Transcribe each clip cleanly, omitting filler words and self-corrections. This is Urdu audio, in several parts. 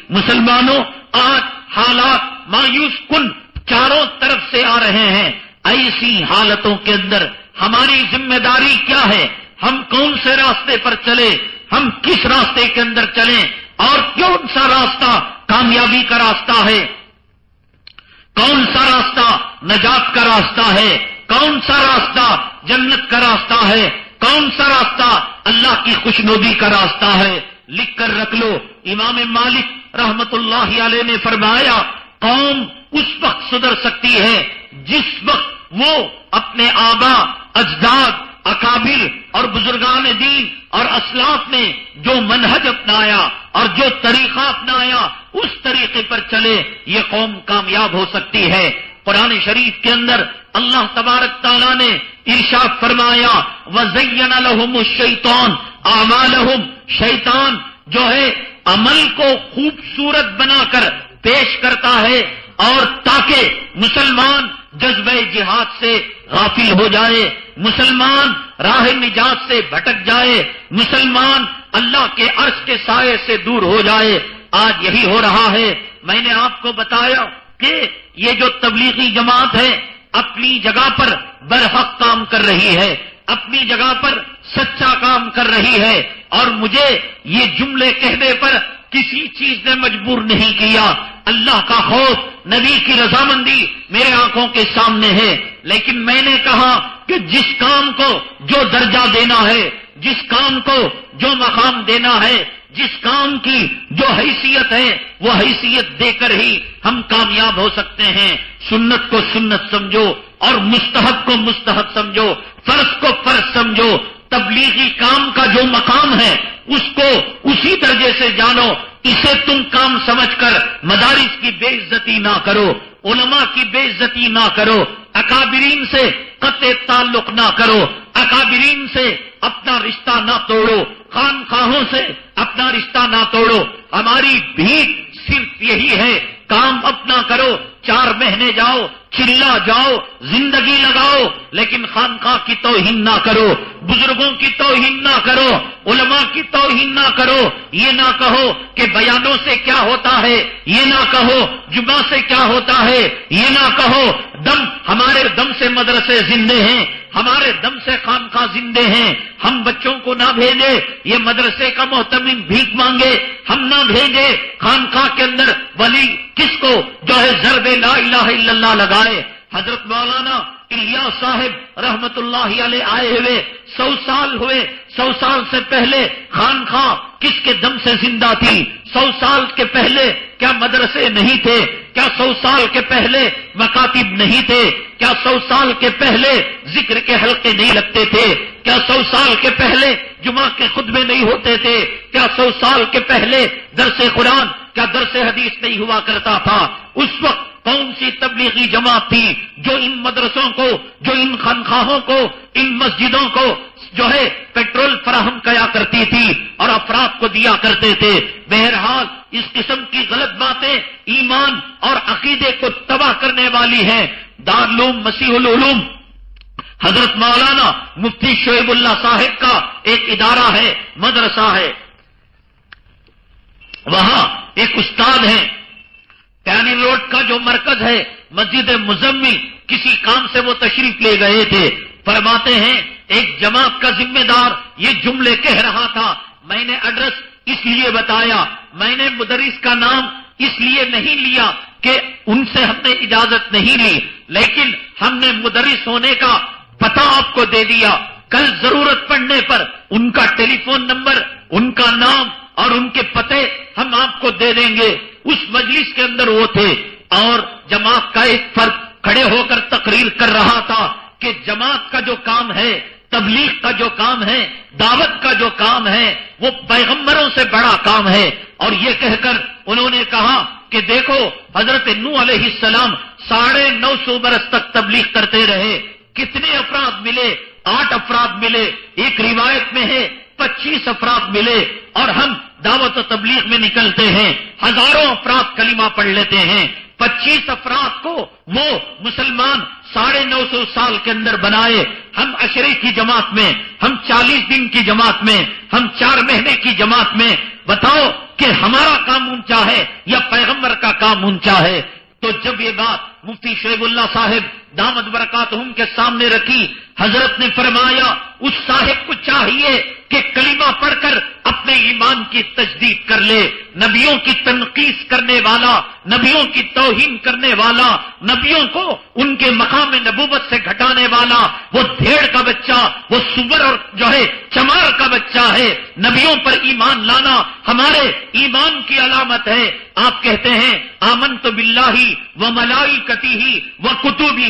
مسلمانوں آج حالات مایوس کن چاروں طرف سے آ رہے ہیں. ایسی حالتوں کے اندر ہماری ذمہ داری کیا ہے؟ ہم کون سے راستے پر چلے؟ ہم کس راستے کے اندر چلیں؟ اور کون سا راستہ کامیابی کا راستہ ہے؟ کون سا راستہ نجات کا راستہ ہے؟ کون سا راستہ جنت کا راستہ ہے؟ کون سا راستہ اللہ کی خوشنودی کا راستہ ہے؟ لکھ کر رکھ لو. امام مالک رحمت اللہ علیہ نے فرمایا قوم اس وقت سدھر سکتی ہے جس وقت وہ اپنے آبا اجداد اکابر اور بزرگان دین اور اسلاف نے جو منہج اپنایا اور جو طریقہ اپنایا اس طریقے پر چلے. یہ قوم کامیاب ہو سکتی ہے. قرآن شریف کے اندر اللہ تبارک تعالیٰ نے ارشاد فرمایا وَزَيَّنَ لَهُمُ الشَّيْطَانُ أَعْمَالَهُمْ. شیطان جو ہے عمل کو خوبصورت بنا کر پیش کرتا ہے اور تاکہ مسلمان جذبہ جہاد سے غافل ہو جائے، مسلمان راہ نجات سے بھٹک جائے، مسلمان اللہ کے عرش کے سائے سے دور ہو جائے. آج یہی ہو رہا ہے. میں نے آپ کو بتایا کہ یہ جو تبلیغی جماعت ہے اپنی جگہ پر برحق کام کر رہی ہے، اپنی جگہ پر سچا کام کر رہی ہے، اور مجھے یہ جملے کہنے پر کسی چیز نے مجبور نہیں کیا. اللہ کا خوف، نبی کی رضامندی میرے آنکھوں کے سامنے ہے. لیکن میں نے کہا کہ جس کام کو جو درجہ دینا ہے، جس کام کو جو مقام دینا ہے، جس کام کی جو حیثیت ہے وہ حیثیت دے کر ہی ہم کامیاب ہو سکتے ہیں. سنت کو سنت سمجھو اور مستحب کو مستحب سمجھو، فرض کو فرض سمجھو. تبلیغی کام کا جو مقام ہے اس کو اسی درجے سے جانو. اسے تم کام سمجھ کر مدارس کی بے عزتی نہ کرو، علماء کی بے عزتی نہ کرو، اکابرین سے قطع تعلق نہ کرو، اکابرین سے اپنا رشتہ نہ توڑو، خانقاہوں سے اپنا رشتہ نہ توڑو. ہماری بھیک صرف یہی ہے کام اپنا کرو، 4 مہینے جاؤ، چلا جاؤ، زندگی لگاؤ، لیکن خانقاہ کی توہین نہ کرو، بزرگوں کی توہین نہ کرو، علماء کی توہین نہ کرو. یہ نہ کہو کہ بیانوں سے کیا ہوتا ہے، یہ نہ کہو جمعہ سے کیا ہوتا ہے، یہ نہ کہو ہمارے دم سے مدرسے زندے ہیں، ہمارے دم سے خانقاہ زندے ہیں، ہم بچوں کو نہ بھیجے، یہ مدرسے کا محتمم بھیک مانگے، ہم نہ بھیجے خانقاہ کے اندر ولی کس کو جو ہے ضرب لا الہ الا اللہ لگائے. حضرت مولانا الیاس صاحب رحمت اللہ علیہ آئے ہوئے 100 سال ہوئے. 100 سال سے پہلے خانقاہ کس کے دم سے زندہ تھی؟ 100 سال کے پہلے کیا مدرسے نہیں تھے؟ کیا 100 سال کے پہلے مکاتب نہیں تھے؟ کیا 100 سال کے پہلے ذکر کے حلقے نہیں لگتے تھے؟ کیا 100 سال کے پہلے جمعہ کے خطبے نہیں ہوتے تھے؟ کیا 100 سال کے پہلے درس قرآن، کیا درس حدیث نہیں ہوا کرتا تھا؟ اس وقت کون سی تبلیغی جماعت تھی جو ان مدرسوں کو، جو ان خانقاہوں کو، ان مسجدوں کو جو ہے پیٹرول فراہم کیا کرتی تھی اور افراد کو دیا کرتے تھے؟ بہرحال اس قسم کی غلط باتیں ایمان اور عقیدے کو تباہ کرنے والی ہیں. دارالعلوم مسیح العلوم حضرت مولانا مفتی شعیب اللہ صاحب کا ایک ادارہ ہے، مدرسہ ہے. وہاں ایک استاد ہے، کینی روڈ کا جو مرکز ہے مسجد مزمل، کسی کام سے وہ تشریف لے گئے تھے. فرماتے ہیں ایک جماعت کا ذمہ دار یہ جملے کہہ رہا تھا. میں نے ایڈریس اس لیے بتایا، میں نے مدرس کا نام اس لیے نہیں لیا کہ ان سے ہم نے اجازت نہیں لی، لیکن ہم نے مدرس ہونے کا پتہ آپ کو دے دیا. کل ضرورت پڑنے پر ان کا ٹیلی فون نمبر، ان کا نام اور ان کے پتے ہم آپ کو دے دیں گے. اس مجلس کے اندر وہ تھے اور جماعت کا ایک فرد کھڑے ہو کر تقریر کر رہا تھا کہ جماعت کا جو کام ہے، تبلیغ کا جو کام ہے، دعوت کا جو کام ہے، وہ پیغمبروں سے بڑا کام ہے. اور یہ کہہ کر انہوں نے کہا کہ دیکھو حضرت نوح علیہ السلام 950 برس تک تبلیغ کرتے رہے. کتنے افراد ملے؟ 8 افراد ملے. ایک روایت میں ہے 25 افراد ملے. اور ہم دعوت و تبلیغ میں نکلتے ہیں، ہزاروں افراد کلمہ پڑھ لیتے ہیں. 25 افراد کو وہ مسلمان 950 سال کے اندر بنائے. ہم عشرے کی جماعت میں، ہم 40 دن کی جماعت میں، ہم 4 مہینے کی جماعت میں بتاؤ کہ ہمارا کام اونچا ہے یا پیغمبر کا کام اونچا ہے؟ تو جب یہ بات مفتی شعیب اللہ صاحب دامت برکاتہم کے سامنے رکھی، حضرت نے فرمایا اس صاحب کو چاہیے کہ کلمہ پڑھ کر اپنے ایمان کی تجدید کر لے۔ نبیوں کی تنقیص کرنے والا، نبیوں کی توہین کرنے والا، نبیوں کو ان کے مقام نبوت سے گھٹانے والا وہ بھیڑ کا بچہ، وہ سور اور جو ہے چمار کا بچہ ہے۔ نبیوں پر ایمان لانا ہمارے ایمان کی علامت ہے۔ آپ کہتے ہیں آمنت باللہ و ملائکتہ و کتبہ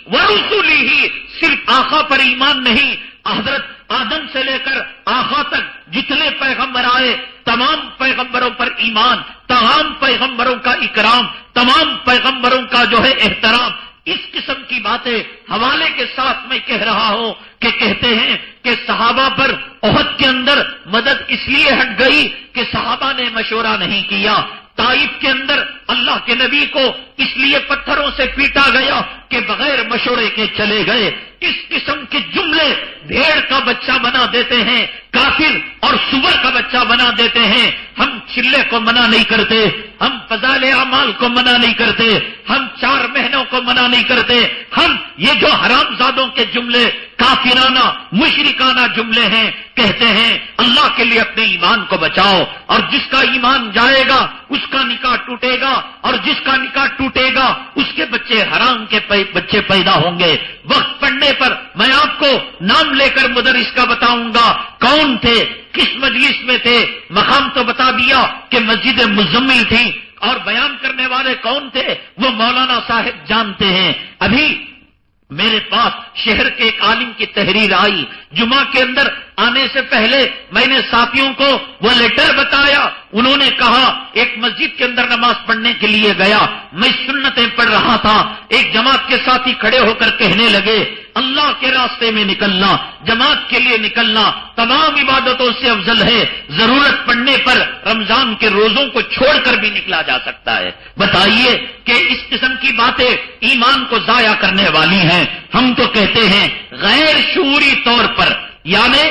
و رسلہ، صرف آقا پر ایمان نہیں، حضرت آدم سے لے کر آقا تک جتنے پیغمبر آئے تمام پیغمبروں پر ایمان، تمام پیغمبروں کا اکرام، تمام پیغمبروں کا جو ہے احترام۔ اس قسم کی باتیں حوالے کے ساتھ میں کہہ رہا ہوں کہ کہتے ہیں کہ صحابہ پر احد کے اندر مدد اس لیے ہٹ گئی کہ صحابہ نے مشورہ نہیں کیا۔ طائف کے اندر اللہ کے نبی کو اس لیے پتھروں سے پیٹا گیا کہ بغیر مشورے کے چلے گئے۔ اس قسم کے جملے بھیڑ کا بچہ بنا دیتے ہیں، کافر اور سور کا بچہ بنا دیتے ہیں۔ ہم چلے کو منع نہیں کرتے، ہم فضائل اعمال کو منع نہیں کرتے، ہم 4 مہینوں کو منع نہیں کرتے، ہم یہ جو حرام زادوں کے جملے، کافرانہ مشرکانہ جملے ہیں، کہتے ہیں اللہ کے لیے اپنے ایمان کو بچاؤ، اور جس کا ایمان جائے گا اس کا نکاح ٹوٹے گا، اور جس کا نکاح ٹوٹے گا اس کے بچے حرام کے بچے پیدا ہوں گے۔ وقت پڑنے پر میں آپ کو نام لے کر مدرس کا بتاؤں گا کون تھے، کس مجلس میں تھے، مقام تو بتا دیا کہ مسجد مزمل تھی، اور بیان کرنے والے کون تھے وہ مولانا صاحب جانتے ہیں۔ ابھی میرے پاس شہر کے ایک عالم کی تحریر آئی، جمعہ کے اندر آنے سے پہلے میں نے ساتھیوں کو وہ لیٹر بتایا، انہوں نے کہا ایک مسجد کے اندر نماز پڑھنے کے لیے گیا، میں سنتیں پڑھ رہا تھا، ایک جماعت کے ساتھی کھڑے ہو کر کہنے لگے اللہ کے راستے میں نکلنا، جماعت کے لیے نکلنا تمام عبادتوں سے افضل ہے، ضرورت پڑنے پر رمضان کے روزوں کو چھوڑ کر بھی نکلا جا سکتا ہے۔ بتائیے کہ اس قسم کی باتیں ایمان کو ضائع کرنے والی ہیں۔ ہم تو کہتے ہیں غیر شعوری طور پر، یعنی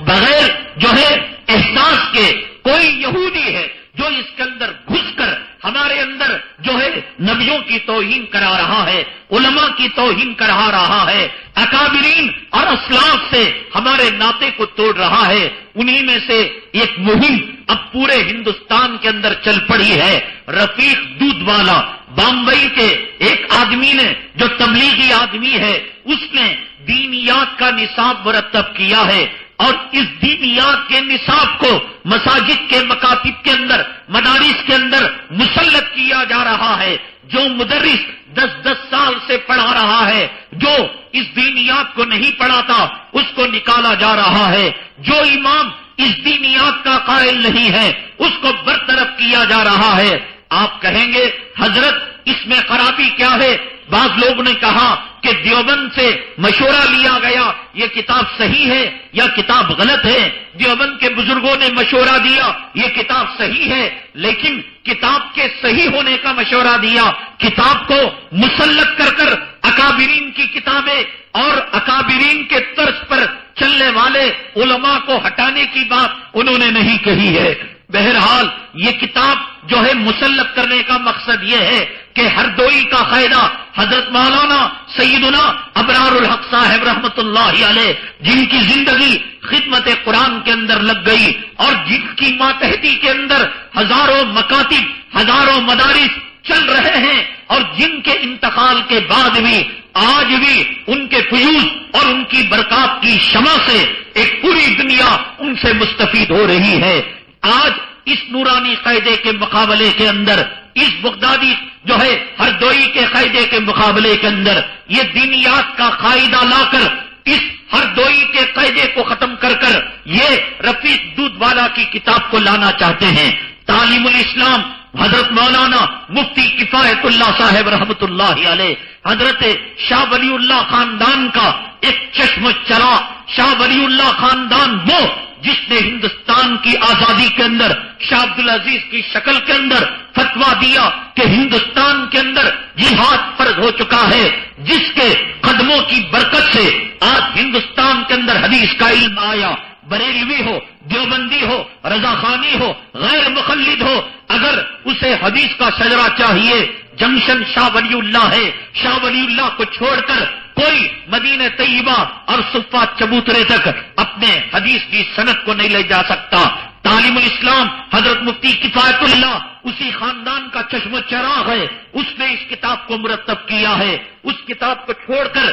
بغیر جو ہے احساس کے، کوئی یہودی ہے جو اس کے اندر گھس کر ہمارے اندر جو ہے نبیوں کی توہین کرا رہا ہے، علماء کی توہین کرا رہا ہے، اکابرین اور اسلاف سے ہمارے ناطے کو توڑ رہا ہے۔ انہی میں سے ایک مہم اب پورے ہندوستان کے اندر چل پڑی ہے۔ رفیق دودھ والا بامبئی کے ایک آدمی نے، جو تبلیغی آدمی ہے، اس نے دینیات کا نصاب مرتب کیا ہے، اور اس دینیات کے نصاب کو مساجد کے مکاتب کے اندر، مدارس کے اندر مسلط کیا جا رہا ہے۔ جو مدرس 10 سال سے پڑھا رہا ہے، جو اس دینیات کو نہیں پڑھاتا اس کو نکالا جا رہا ہے، جو امام اس دینیات کا قائل نہیں ہے اس کو برطرف کیا جا رہا ہے۔ آپ کہیں گے حضرت اس میں خرابی کیا ہے؟ بعض لوگوں نے کہا کہ دیوبند سے مشورہ لیا گیا، یہ کتاب صحیح ہے یا کتاب غلط ہے؟ دیوبند کے بزرگوں نے مشورہ دیا یہ کتاب صحیح ہے، لیکن کتاب کے صحیح ہونے کا مشورہ دیا، کتاب کو مسلط کر کر اکابرین کی کتابیں اور اکابرین کے طرز پر چلنے والے علماء کو ہٹانے کی بات انہوں نے نہیں کہی ہے۔ بہرحال یہ کتاب جو ہے مسلط کرنے کا مقصد یہ ہے کہ ہر دوئی کا قاعدہ حضرت مولانا سیدنا ابرار الحق صاحب رحمت اللہ علیہ، جن کی زندگی خدمت قرآن کے اندر لگ گئی اور جن کی ماتحتی کے اندر ہزاروں مکاتب، ہزاروں مدارس چل رہے ہیں، اور جن کے انتقال کے بعد بھی آج بھی ان کے فیوز اور ان کی برکات کی شمع سے ایک پوری دنیا ان سے مستفید ہو رہی ہے۔ آج اس نورانی قاعدے کے مقابلے کے اندر، اس بغدادی جو ہے ہر دوئی کے قاعدے کے مقابلے کے اندر یہ دینیات کا قاعدہ لا کر اس ہر دوئی کے قاعدے کو ختم کر کر یہ رفیق دودھ والا کی کتاب کو لانا چاہتے ہیں۔ تعلیم الاسلام حضرت مولانا مفتی کفایت اللہ صاحب رحمت اللہ علیہ، حضرت شاہ ولی اللہ خاندان کا ایک چشم چلا۔ شاہ ولی اللہ خاندان وہ جس نے ہندوستان کی آزادی کے اندر شاہ عبدالعزیز کی شکل کے اندر فتویٰ دیا کہ ہندوستان کے اندر جہاد فرض ہو چکا ہے، جس کے قدموں کی برکت سے آج ہندوستان کے اندر حدیث کا علم آیا، بریلوی ہو، دیوبندی ہو، رضاخانی ہو، غیر مقلد ہو، اگر اسے حدیث کا شجرہ چاہیے، جنکشن شاہ ولی اللہ ہے، شاہ ولی اللہ کو چھوڑ کر کوئی مدینہ طیبہ اور صفہ چبوترے تک اپنے حدیث کی سند کو نہیں لے جا سکتا۔ تعلیم الاسلام حضرت مفتی کفایت اللہ اسی خاندان کا چشم و چراغ ہے، اس نے اس کتاب کو مرتب کیا ہے۔ اس کتاب کو چھوڑ کر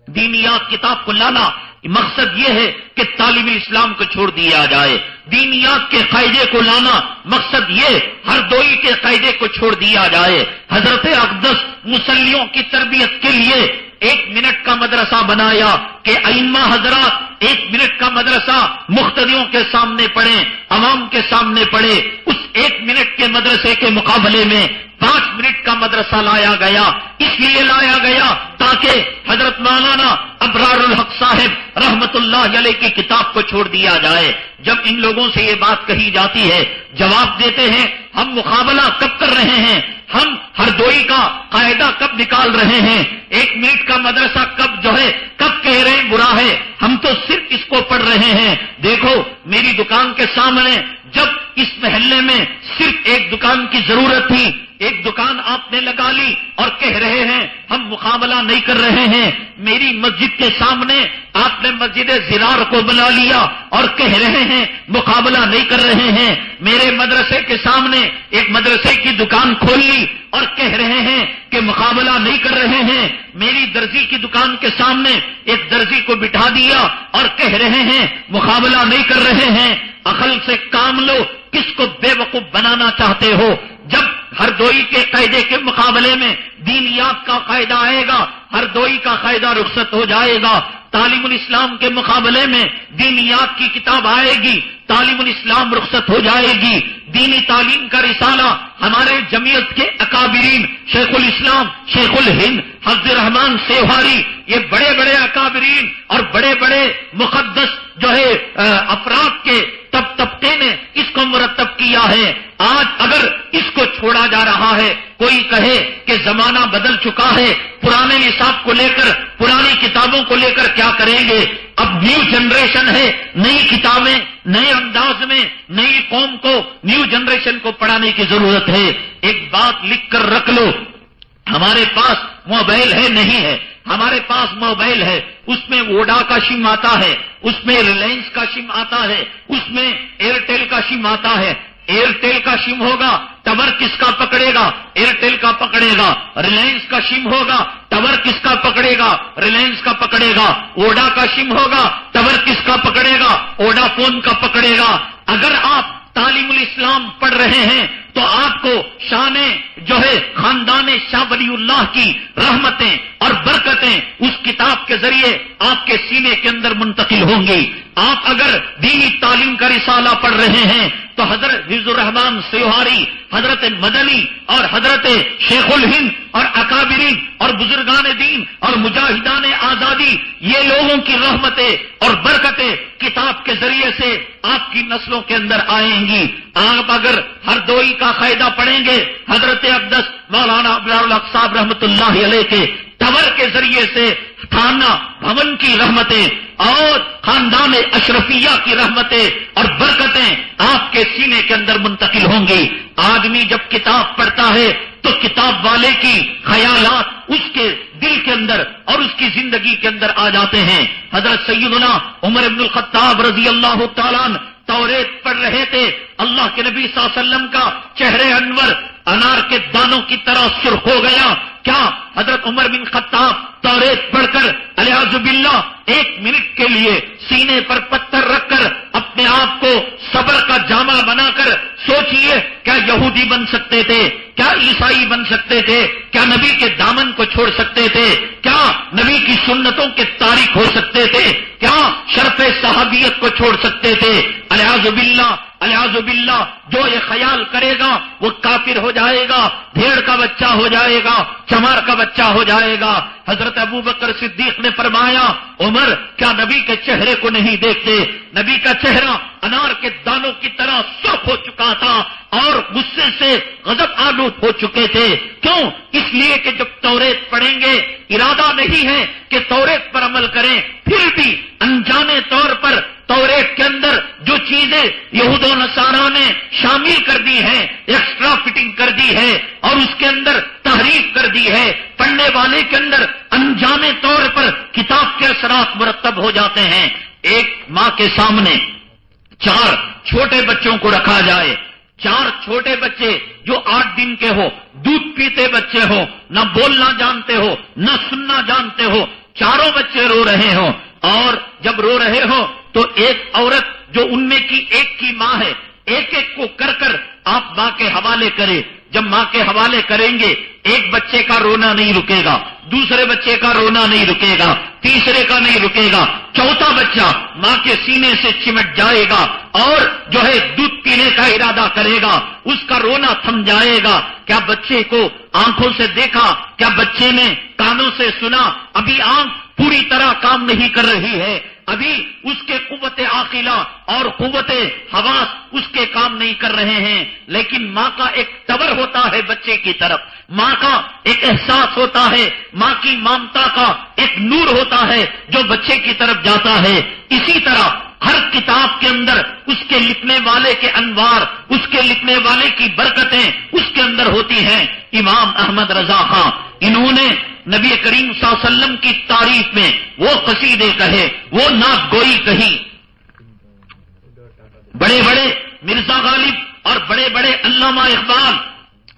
دینیات کتاب کو لانا، مقصد یہ ہے کہ تعلیم اسلام کو چھوڑ دیا جائے۔ دینیات کے قاعدے کو لانا، مقصد یہ ہر دوئی کے قاعدے کو چھوڑ دیا جائے۔ حضرت اقدس مصلیوں کی تربیت کے لیے 1 منٹ کا مدرسہ بنایا کہ ائمہ حضرات 1 منٹ کا مدرسہ مقتدیوں کے سامنے پڑھیں، عوام کے سامنے پڑھے۔ اس 1 منٹ کے مدرسے کے مقابلے میں 5 منٹ کا مدرسہ لایا گیا، اس لیے لایا گیا تاکہ حضرت مولانا ابرار الحق صاحب رحمت اللہ علیہ کی کتاب کو چھوڑ دیا جائے۔ جب ان لوگوں سے یہ بات کہی جاتی ہے، جواب دیتے ہیں ہم مقابلہ کب کر رہے ہیں، ہم ہر دوئی کا قاعدہ کب نکال رہے ہیں، 1 منٹ کا مدرسہ کب کب کہہ رہے ہیں برا ہے، ہم تو صرف اس کو پڑھ رہے ہیں۔ دیکھو میری دکان کے سامنے جب اس محلے میں صرف ایک دکان کی ضرورت تھی، ایک دکان آپ نے لگا لی اور کہہ رہے ہیں ہم مقابلہ نہیں کر رہے ہیں۔ میری مسجد کے سامنے آپ نے مسجد زرار کو بنا لیا اور کہہ رہے ہیں مقابلہ نہیں کر رہے ہیں۔ میرے مدرسے کے سامنے ایک مدرسے کی دکان کھول لی اور کہہ رہے ہیں کہ مقابلہ نہیں کر رہے ہیں۔ میری درزی کی دکان کے سامنے ایک درزی کو بٹھا دیا اور کہہ رہے ہیں مقابلہ نہیں کر رہے ہیں۔ عقل سے کام لو، کس کو بے وقوف بنانا چاہتے ہو؟ جب ہر دوئی کے قاعدے کے مقابلے میں دینیات کا قاعدہ آئے گا، ہر دوئی کا قاعدہ رخصت ہو جائے گا۔ تعلیم الاسلام کے مقابلے میں دینیات کی کتاب آئے گی، تعلیم الاسلام رخصت ہو جائے گی۔ دینی تعلیم کا رسالہ ہمارے جمعیت کے اکابرین شیخ الاسلام، شیخ الہند، حفظ الرحمان سیوہاری، یہ بڑے بڑے اکابرین اور بڑے بڑے مقدس افراد کے طبقے نے اس کو مرتب کیا ہے۔ آج اگر اس کو چھوڑا جا رہا ہے، کوئی کہے کہ زمانہ بدل چکا ہے، پرانے نصاب کو لے کر، پرانی کتابوں کو لے کر کیا کریں گے؟ اب نیو جنریشن ہے، نئی کتابیں نئے انداز میں نئی قوم کو، نیو جنریشن کو پڑھانے کی ضرورت ہے۔ ایک بات لکھ کر رکھ لو، ہمارے پاس موبائل ہے نہیں ہے، ہمارے پاس موبائل ہے، اس میں ووڈا کا سم آتا ہے، اس میں ریلائنس کا سم آتا ہے، اس میں ایئرٹیل کا سم آتا ہے۔ ایئرٹیل کا سم ہوگا، ٹاور کس کا پکڑے گا؟ ایئرٹیل کا پکڑے گا۔ ریلائنس کا سم ہوگا، ٹاور کس کا پکڑے گا؟ ریلائنس کا پکڑے گا۔ ووڈا کا سم ہوگا، ٹاور کس کا پکڑے گا؟ ووڈا فون کا پکڑے گا۔ اگر آپ تعلیم الاسلام پڑھ رہے ہیں تو آپ کو شان خاندان شاہ ولی اللہ کی رحمتیں اور برکتیں اس کتاب کے ذریعے آپ کے سینے کے اندر منتقل ہوں گی۔ آپ اگر دینی تعلیم کا رسالہ پڑھ رہے ہیں تو حضرت حفظ الرحمان سیوہاری، حضرت مدنی اور حضرت شیخ الہند اور اکابرین اور بزرگان دین اور مجاہدان آزادی، یہ لوگوں کی رحمتیں اور برکتیں کتاب کے ذریعے سے آپ کی نسلوں کے اندر آئیں گی۔ آپ اگر ہر دوئی کا قاعدہ پڑھیں گے، حضرت اقدس مولانا ابرار الحق صاحب رحمت اللہ علیہ کے ٹاور کے ذریعے سے تھانہ بھون کی رحمتیں اور خاندان اشرفیہ کی رحمتیں اور برکتیں آپ کے سینے کے اندر منتقل ہوں گی۔ آدمی جب کتاب پڑھتا ہے تو کتاب والے کی خیالات اس کے دل کے اندر اور اس کی زندگی کے اندر آ جاتے ہیں۔ حضرت سیدنا عمر بن الخطاب رضی اللہ تعالیٰ عنہ توریت پڑھ رہے تھے، اللہ کے نبی صلی اللہ علیہ وسلم کا چہرے انور انار کے دانوں کی طرح سرخ ہو گیا۔ کیا حضرت عمر بن خطاب توریت پڑھ کر الیاذ باللہ 1 منٹ کے لیے سینے پر پتھر رکھ کر اپنے آپ کو صبر کا جامع بنا کر سوچئے کیا یہودی بن سکتے تھے؟ کیا عیسائی بن سکتے تھے؟ کیا نبی کے دامن کو چھوڑ سکتے تھے؟ کیا نبی کی سنتوں کے تارک ہو سکتے تھے؟ کیا شرف صحابیت کو چھوڑ سکتے تھے؟ الیاذ باللہ، الیاذ باللہ، جو یہ خیال کرے گا وہ کافر ہو جائے گا، بھیڑ کا بچہ ہو جائے گا، چمار کا بچہ ہو جائے گا۔ حضرت ابوبکر صدیق نے فرمایا عمر کیا نبی کے چہرے کو نہیں دیکھتے؟ نبی کا چہرہ انار کے دانوں کی طرح سرخ ہو چکا تھا اور غصے سے غضب آلود ہو چکے تھے۔ کیوں؟ اس لیے کہ جب توریت پڑھیں گے ارادہ نہیں ہے کہ توریت پر عمل کریں، پھر بھی انجانے طور پر توریت کے اندر جو چیزیں یہود و نصارہ نے شامل کر دی ہیں، ایکسٹرا فٹنگ کر دی ہے اور اس کے اندر تحریف کر دی ہے، پڑھنے والے کے اندر انجانے طور پر کتاب کے اثرات مرتب ہو جاتے ہیں۔ ایک ماں کے سامنے 4 چھوٹے بچوں کو رکھا جائے، 4 چھوٹے بچے جو 8 دن کے ہو، دودھ پیتے بچے ہو، نہ بولنا جانتے ہو نہ سننا جانتے ہو، چاروں بچے رو رہے ہوں، اور جب رو رہے ہو تو ایک عورت جو ان میں کی ایک کی ماں ہے، ایک ایک کو کر کر آپ ماں کے حوالے کرے۔ جب ماں کے حوالے کریں گے ایک بچے کا رونا نہیں رکے گا، دوسرے بچے کا رونا نہیں رکے گا، تیسرے کا نہیں رکے گا، چوتھا بچہ ماں کے سینے سے چمٹ جائے گا اور جو ہے دودھ پینے کا ارادہ کرے گا، اس کا رونا تھم جائے گا۔ کیا بچے کو آنکھوں سے دیکھا؟ کیا بچے نے کانوں سے سنا؟ ابھی آنکھ پوری طرح کام نہیں کر رہی ہے، ابھی اس کے قوت عاقلہ اور قوت حواس اس کے کام نہیں کر رہے ہیں، لیکن ماں کا ایک ٹور ہوتا ہے بچے کی طرف، ماں کا ایک احساس ہوتا ہے، ماں کی ممتا کا ایک نور ہوتا ہے جو بچے کی طرف جاتا ہے۔ اسی طرح ہر کتاب کے اندر اس کے لکھنے والے کے انوار، اس کے لکھنے والے کی برکتیں اس کے اندر ہوتی ہیں۔ امام احمد رضا خان، انہوں نے نبی کریم صلی اللہ علیہ وسلم کی تعریف میں وہ قصیدے کہے، وہ نعت گوئی کہی۔ بڑے بڑے مرزا غالب اور بڑے بڑے علامہ اقبال،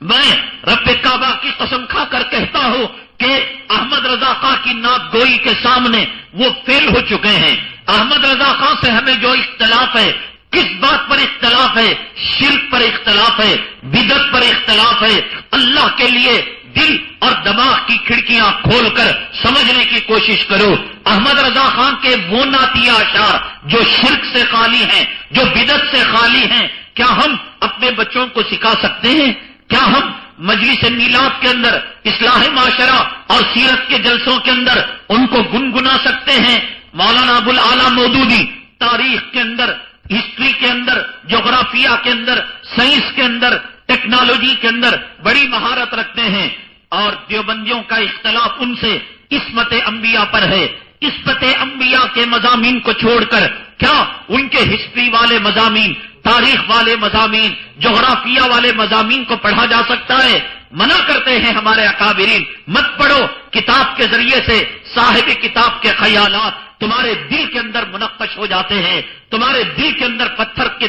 میں رب کعبہ کی قسم کھا کر کہتا ہوں کہ احمد رضا خان کی نعت گوئی کے سامنے وہ فیل ہو چکے ہیں۔ احمد رضا خان سے ہمیں جو اختلاف ہے، کس بات پر اختلاف ہے؟ شرک پر اختلاف ہے، بدعت پر اختلاف ہے۔ اللہ کے لیے دل اور دماغ کی کھڑکیاں کھول کر سمجھنے کی کوشش کرو۔ احمد رضا خان کے وہ نعتیہ اشعار جو شرک سے خالی ہیں، جو بدعت سے خالی ہیں، کیا ہم اپنے بچوں کو سکھا سکتے ہیں؟ کیا ہم مجلس میلاد کے اندر، اصلاح معاشرہ اور سیرت کے جلسوں کے اندر ان کو گنگنا سکتے ہیں؟ مولانا ابو الاعلی مودودی تاریخ کے اندر، ہسٹری کے اندر، جغرافیہ کے اندر، سائنس کے اندر، ٹیکنالوجی کے اندر بڑی مہارت رکھتے ہیں، اور دیوبندیوں کا اختلاف ان سے عصمت انبیاء پر ہے۔ عصمت انبیاء کے مضامین کو چھوڑ کر کیا ان کے ہسٹری والے مضامین، تاریخ والے مضامین، جغرافیہ والے مضامین کو پڑھا جا سکتا ہے؟ منع کرتے ہیں ہمارے اکابرین، مت پڑھو۔ کتاب کے ذریعے سے صاحب کتاب کے خیالات تمہارے دل کے اندر منقش ہو جاتے ہیں، تمہارے دل کے اندر پتھر کے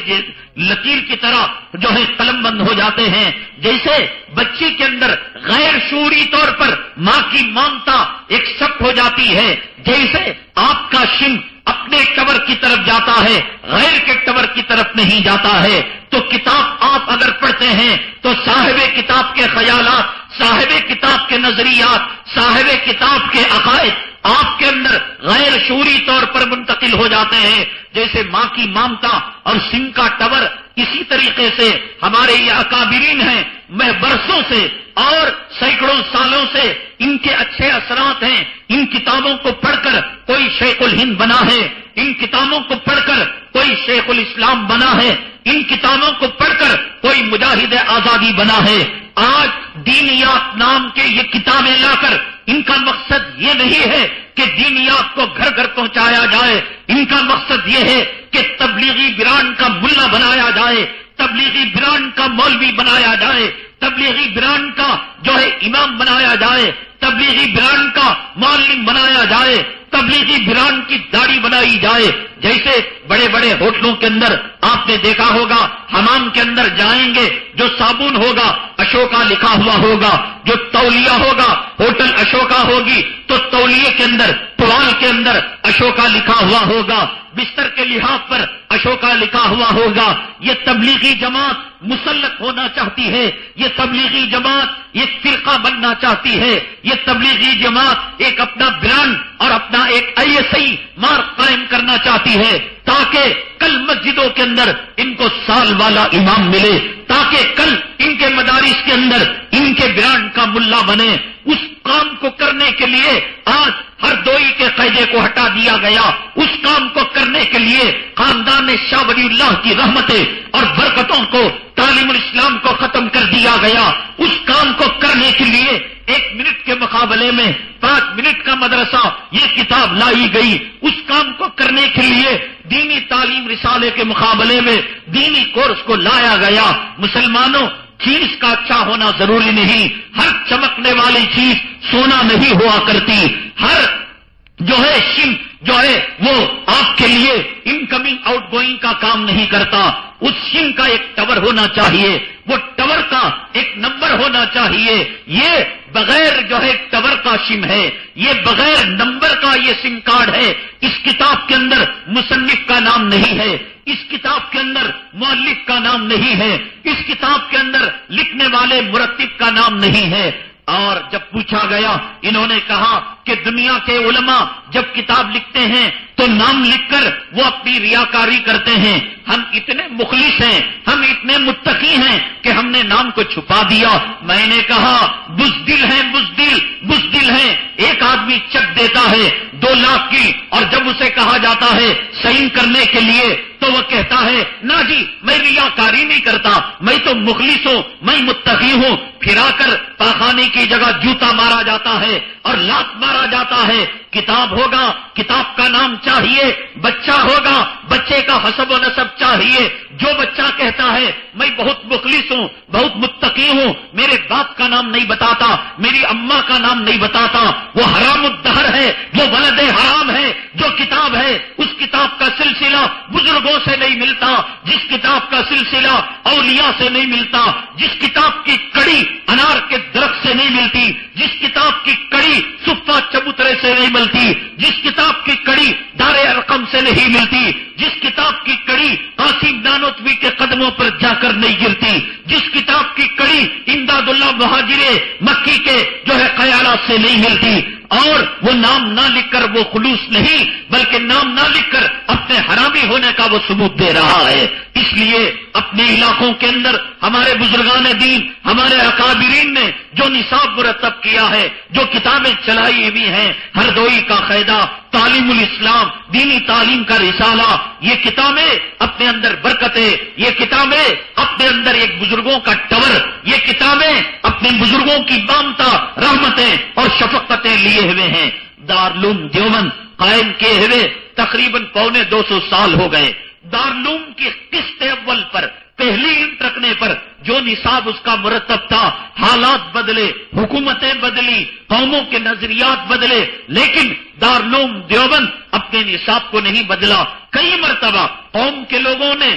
لکیر کی طرح جو ہے قلم بند ہو جاتے ہیں۔ جیسے بچے کے اندر غیر شعوری طور پر ماں کی ممتا ایک سخت ہو جاتی ہے، جیسے آپ کا شم اپنے ٹور کی طرف جاتا ہے، غیر کے ٹور کی طرف نہیں جاتا ہے، تو کتاب آپ اگر پڑھتے ہیں تو صاحب کتاب کے خیالات، صاحب کتاب کے نظریات، صاحب کتاب کے عقائد آپ کے اندر غیر شعوری طور پر منتقل ہو جاتے ہیں۔ جیسے ماں کی ممتا اور سنگ کا ٹور، اسی طریقے سے ہمارے یہ اکابرین ہیں، میں برسوں سے اور سینکڑوں سالوں سے ان کے اچھے اثرات ہیں۔ ان کتابوں کو پڑھ کر کوئی شیخ الہند بنا ہے، ان کتابوں کو پڑھ کر کوئی شیخ الاسلام بنا ہے، ان کتابوں کو پڑھ کر کوئی مجاہد آزادی بنا ہے۔ آج دینیات نام کے یہ کتابیں لا کر ان کا مقصد یہ نہیں ہے کہ دینیات کو گھر گھر پہنچایا جائے، ان کا مقصد یہ ہے کہ تبلیغی برانڈ کا ملا بنایا جائے، تبلیغی برانڈ کا مولوی بنایا جائے، تبلیغی برانڈ کا جو ہے امام بنایا جائے، تبلیغی برانڈ کا معلم بنایا جائے، تبلیغی برانڈ کی داڑھی بنائی جائے۔ جیسے بڑے بڑے ہوٹلوں کے اندر آپ نے دیکھا ہوگا، حمام کے اندر جائیں گے جو صابن ہوگا اشوکا لکھا ہوا ہوگا، جو تولیہ ہوگا ہوٹل اشوکا ہوگی تو تولیے کے اندر، ٹوال کے اندر اشوکا لکھا ہوا ہوگا، بستر کے لحاظ پر اشوکا لکھا ہوا ہوگا۔ یہ تبلیغی جماعت مسلط ہونا چاہتی ہے، یہ تبلیغی جماعت ایک فرقہ بننا چاہتی ہے، یہ تبلیغی جماعت ایک اپنا برانڈ اور اپنا ایک ایسی مارک قائم کرنا چاہتی ہے تاکہ کل مسجدوں کے اندر ان کو سال والا امام ملے، تاکہ کل ان کے مدارس کے اندر ان کے برانڈ کا ملا بنے۔ اس کام کو کرنے کے لیے آج ہر دوئی کے قاعدے کو ہٹا دیا گیا، اس کام کو کرنے کے لیے خاندان شاہ ولی اللہ کی رحمتیں اور برکتوں کو، تعلیم الاسلام کو ختم کر دیا گیا، اس کام کو کرنے کے لیے 1 منٹ کے مقابلے میں 5 منٹ کا مدرسہ یہ کتاب لائی گئی. اس کام کو کرنے کے لیے دینی تعلیم رسالے کے مقابلے میں دینی کورس کو لایا گیا. مسلمانوں، چیز کا اچھا ہونا ضروری نہیں. ہر چمکنے والی چیز سونا نہیں ہوا کرتی. ہر شم وہ آپ کے لیے انکمنگ آؤٹ گوئنگ کا کام نہیں کرتا. اس سم کا ایک ٹاور ہونا چاہیے، وہ ٹاور کا ایک نمبر ہونا چاہیے. یہ بغیر ٹاور کا سم ہے، یہ بغیر نمبر کا یہ سم کارڈ ہے. اس کتاب کے اندر مصنف کا نام نہیں ہے، اس کتاب کے اندر مؤلف کا نام نہیں ہے، اس کتاب کے اندر لکھنے والے مرتب کا نام نہیں ہے. اور جب پوچھا گیا، انہوں نے کہا کہ دنیا کے علماء جب کتاب لکھتے ہیں تو نام لکھ کر وہ اپنی ریاکاری کرتے ہیں. ہم اتنے مخلص ہیں، ہم اتنے متقی ہیں کہ ہم نے نام کو چھپا دیا. میں نے کہا بزدل ہیں، بزدل ہیں. ایک آدمی چیک دیتا ہے 2 لاکھ کی، اور جب اسے کہا جاتا ہے سائن کرنے کے لیے تو وہ کہتا ہے نا جی میں ریاکاری نہیں کرتا، میں تو مخلص ہوں، میں متقی ہوں. پھرا کر پاخانے کی جگہ جوتا مارا جاتا ہے اور لات مارا جاتا ہے. کتاب ہوگا، کتاب کا نام چاہیے. بچہ ہوگا، بچے کا حسب و نسب چاہیے. جو بچہ کہتا ہے میں بہت مخلص ہوں، بہت متقی ہوں، میرے باپ کا نام نہیں بتاتا، میری اماں کا نام نہیں بتاتا، وہ حرام الدہر ہے، وہ ولد حرام ہے. جو کتاب ہے اس کتاب کا سلسلہ بزرگوں سے نہیں ملتا، جس کتاب کا سلسلہ اولیاء سے نہیں ملتا، جس کتاب کی کڑی انار کے درخت سے نہیں ملتی، جس کتاب کی کڑی صفہ چبوترے سے نہیں ملتی، جس کتاب کی کڑی دار ارقم سے نہیں ملتی، جس کتاب کی کڑی قاسم نانوتوی کے قدموں پر جا کر نہیں گرتی، جس کتاب کی کڑی امداد اللہ مہاجر مکی کے خیالات سے نہیں ملتی. اور وہ نام نہ لکھ کر وہ خلوص نہیں، بلکہ نام نہ لکھ کر اپنے حرامی ہونے کا وہ ثبوت دے رہا ہے. اس لیے اپنے علاقوں کے اندر ہمارے بزرگان دین، ہمارے اکابرین نے جو نصاب مرتب کیا ہے، جو کتابیں چلائی ہوئی ہیں، ہر دوئی کا قاعدہ، تعلیم الاسلام، دینی تعلیم کا رسالہ، یہ کتابیں اپنے اندر برکتیں، یہ کتابیں اپنے اندر ایک بزرگوں کا ٹاور، یہ کتابیں اپنے بزرگوں کی مامتا، رحمتیں اور شفقتیں لیے ہوئے ہیں. دارالعلوم دیوبند قائم کیے ہوئے تقریباً 250 سال ہو گئے. دارالعلوم کی قسط اول پر، پہلی اینٹ رکھنے پر جو نصاب اس کا مرتب تھا، حالات بدلے، حکومتیں بدلی، قوموں کے نظریات بدلے، لیکن دارالعلوم دیوبند اپنے نصاب کو نہیں بدلا. کئی مرتبہ قوم کے لوگوں نے،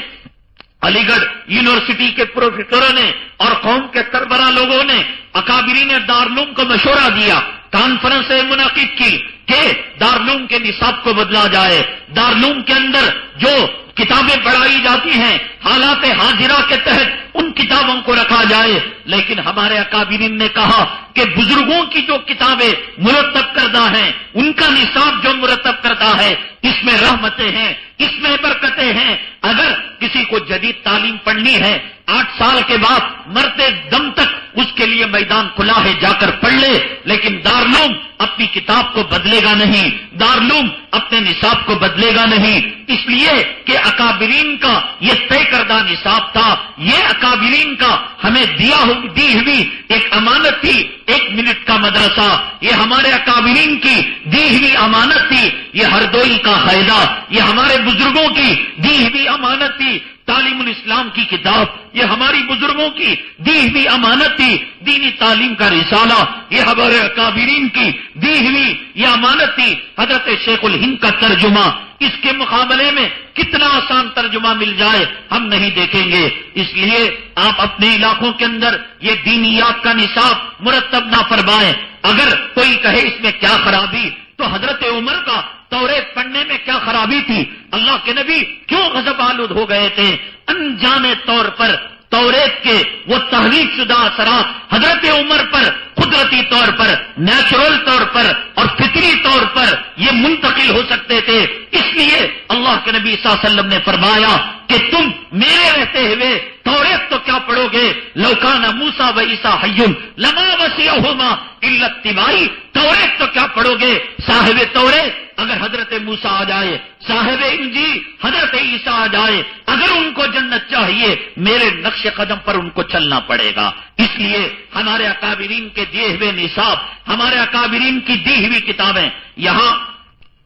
علی گڑھ یونیورسٹی کے پروفیسروں نے اور قوم کے سربراہ لوگوں نے اکابرین دارالعلوم کو مشورہ دیا، کانفرنسیں منعقد کی کہ دارالعلوم کے نصاب کو بدلا جائے. دارالعلوم کے اندر جو کتابیں پڑھائی جاتی ہیں حالات حاضرہ کے تحت ان کتابوں کو رکھا جائے. لیکن ہمارے اکابرین نے کہا کہ بزرگوں کی جو کتابیں مرتب کردہ ہیں، ان کا نصاب جو مرتب کرتا ہے، اس میں رحمتیں ہیں، اس میں برکتیں ہیں. اگر کسی کو جدید تعلیم پڑھنی ہے 8 سال کے بعد مرتے دم تک اس کے لیے میدان کھلا ہے، جا کر پڑھ لے. لیکن دارالعلوم اپنی کتاب کو بدلے گا نہیں، دارالعلوم اپنے نصاب کو بدلے گا نہیں. اس لیے کہ اکابرین کا یہ طے کردہ نصاب تھا، یہ اکابرین کا ہمیں دی ہوئی ایک امانت تھی. 1 منٹ کا مدرسہ یہ ہمارے اکابرین کی دی ہوئی امانت تھی. یہ ہردوئی کا قاعدہ یہ ہمارے بزرگوں کی دی ہوئی امانت تھی. تعلیم الاسلام کی کتاب یہ ہماری بزرگوں کی دی ہوئی امانت تھی. دینی تعلیم کا رسالہ یہ ہمارے اکابرین کی دی ہوئی یہ امانت تھی. حضرت شیخ الہند کا ترجمہ، اس کے مقابلے میں کتنا آسان ترجمہ مل جائے ہم نہیں دیکھیں گے. اس لیے آپ اپنے علاقوں کے اندر یہ دینیات کا نصاب مرتب نہ فرمائیں. اگر کوئی کہے اس میں کیا خرابی، تو حضرت عمر کا توریت پڑھنے میں کیا خرابی تھی؟ اللہ کے نبی کیوں غضب آلود ہو گئے تھے؟ انجانے طور پر توریت کے وہ تحریف شدہ اثرات حضرت عمر پر قدرتی طور پر، نیچرل طور پر اور فطری طور پر یہ منتقل ہو سکتے تھے. اس لیے اللہ کے نبی صلی اللہ علیہ وسلم نے فرمایا کہ تم میرے رہتے ہوئے توریت تو کیا پڑھو گے؟ لو کان موسیٰ و عیسیٰ حی لما وسعہما الا اتباعی. توریت تو کیا پڑھو گے؟ صاحب توریت اگر حضرت موسیٰ آ جائے، صاحب انجیل حضرت عیسیٰ آ جائے، اگر ان کو جنت چاہیے میرے نقش قدم پر ان کو چلنا پڑے گا۔ اس لیے ہمارے اکابرین کے دیے ہوئے نصاب، ہمارے اکابرین کی دی ہوئی کتابیں، یہاں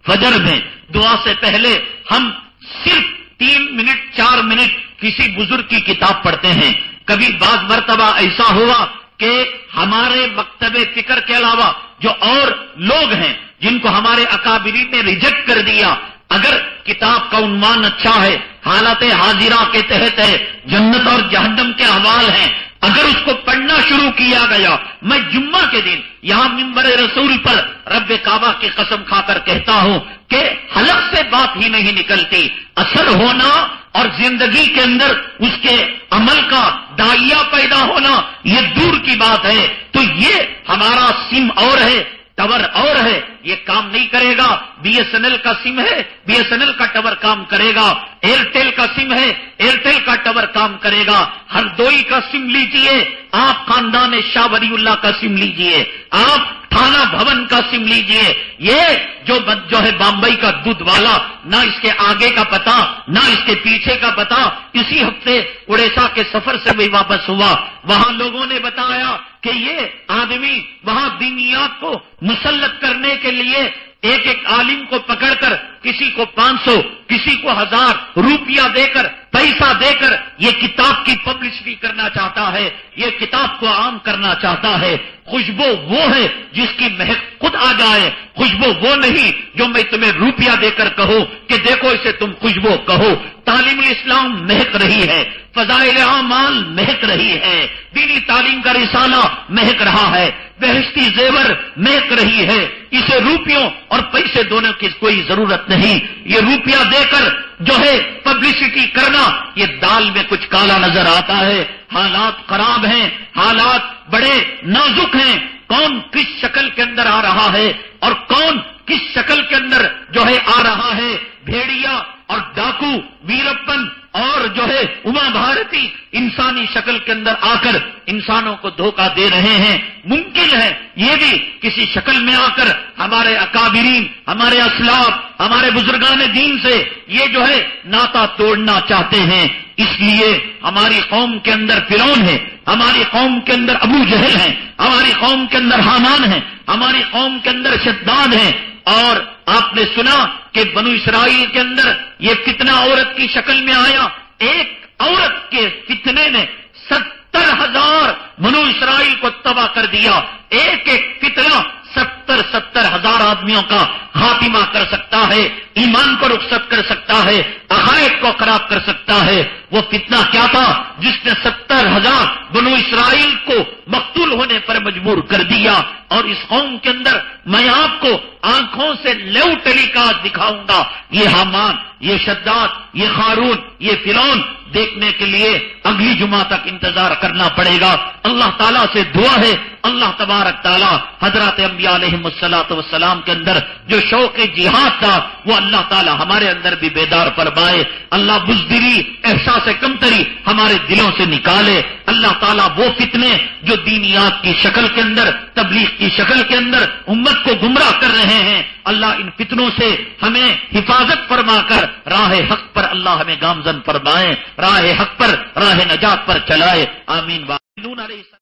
فجر میں دعا سے پہلے ہم صرف 3 منٹ 4 منٹ کسی بزرگ کی کتاب پڑھتے ہیں۔ کبھی بعض مرتبہ ایسا ہوا کہ ہمارے مکتب فکر کے علاوہ جو اور لوگ ہیں جن کو ہمارے اکابرین نے ریجیکٹ کر دیا، اگر کتاب کا عنوان اچھا ہے، حالت حاضرہ کے تحت ہے، جنت اور جہنم کے احوال ہیں، اگر اس کو پڑھنا شروع کیا گیا، میں جمعہ کے دن یہاں منبر رسول پر رب کعبہ کی قسم کھا کر کہتا ہوں کہ حلق سے بات ہی نہیں نکلتی، اثر ہونا اور زندگی کے اندر اس کے عمل کا دائیا پیدا ہونا یہ دور کی بات ہے۔ تو یہ ہمارا سم اور ہے، ٹاور اور ہے، یہ کام نہیں کرے گا۔ بی ایس این ایل کا سم ہے، بی ایس این ایل کا ٹاور کام کرے گا، ایئرٹیل کا سم ہے، ایئرٹیل کا ٹاور کام کرے گا۔ ہر دوئی کا سم لیجئے، آپ خاندان شاہ ولی اللہ کا سم لیجئے، آپ تھانہ بھون کا سم لیجئے۔ یہ جو ہے بامبئی کا دودھ والا، نہ اس کے آگے کا پتا نہ اس کے پیچھے کا پتا۔ اسی ہفتے اڑیسہ کے سفر سے بھی واپس ہوا، وہاں لوگوں نے بتایا کہ یہ آدمی وہاں دینیات کو مسلط کرنے کے لیے ایک ایک عالم کو پکڑ کر کسی کو 500 کسی کو 1000 روپیہ دے کر، پیسہ دے کر یہ کتاب کی پبلسٹی کرنا چاہتا ہے، یہ کتاب کو عام کرنا چاہتا ہے۔ خوشبو وہ ہے جس کی مہک خود آ جائے، خوشبو وہ نہیں جو میں تمہیں روپیہ دے کر کہوں کہ دیکھو اسے تم خوشبو کہو۔ تعلیم الاسلام مہک رہی ہے، فضائل اعمال مہک رہی ہے، دینی تعلیم کا رسالہ مہک رہا ہے، بہشتی زیور مہک رہی ہے۔ اسے روپیوں اور پیسے دونوں کی کوئی ضرورت نہیں۔ یہ روپیہ دے کر جو ہے پبلسٹی کرنا، یہ دال میں کچھ کالا نظر آتا ہے۔ حالات خراب ہیں، حالات بڑے نازک ہیں۔ کون کس شکل کے اندر آ رہا ہے اور کون کس شکل کے اندر جو ہے آ رہا ہے۔ بھیڑیا اور ڈاکو ویرپن اور جو ہے اما بھارتی انسانی شکل کے اندر آ کر انسانوں کو دھوکہ دے رہے ہیں۔ ممکن ہے یہ بھی کسی شکل میں آ کر ہمارے اکابرین، ہمارے اسلاف، ہمارے بزرگان دین سے یہ جو ہے ناتا توڑنا چاہتے ہیں۔ اس لیے ہماری قوم کے اندر فرعون ہے، ہماری قوم کے اندر ابو جہل ہیں، ہماری قوم کے اندر حامان ہیں، ہماری قوم کے اندر شداد ہیں۔ اور آپ نے سنا کہ بنو اسرائیل کے اندر یہ فتنہ عورت کی شکل میں آیا۔ ایک عورت کے فتنے نے 70,000 بنو اسرائیل کو تباہ کر دیا۔ ایک ایک فتنہ 70,000 آدمیوں کا خاتمہ کر سکتا ہے، ایمان کو رخصت کر سکتا ہے، عقائد کو خراب کر سکتا ہے۔ وہ فتنہ کیا تھا جس نے 70,000 بنو اسرائیل کو مقتول ہونے پر مجبور کر دیا؟ اور اس قوم کے اندر میں آپ کو آنکھوں سے لیو ٹیلی کاسٹ دکھاؤں گا۔ یہ حامان، یہ شداد، یہ قارون، یہ فرعون دیکھنے کے لیے اگلی جمعہ تک انتظار کرنا پڑے گا۔ اللہ تعالیٰ سے دعا ہے اللہ تبارک تعالیٰ حضرات انبیاء علیہم الصلوۃ والسلام کے اندر جو شوق جہاد تھا وہ اللہ تعالیٰ ہمارے اندر بھی بیدار فرمائے۔ اللہ بزدلی، احساس کمتری ہمارے دلوں سے نکالے۔ اللہ تعالیٰ وہ فتنے جو دینیات کی شکل کے اندر، تبلیغ کی شکل کے اندر امت کو گمراہ کر رہے ہیں، اللہ ان فتنوں سے ہمیں حفاظت فرما کر راہ حق پر اللہ ہمیں گامزن فرمائے، راہ حق پر، راہ نجات پر چلائے۔ آمین۔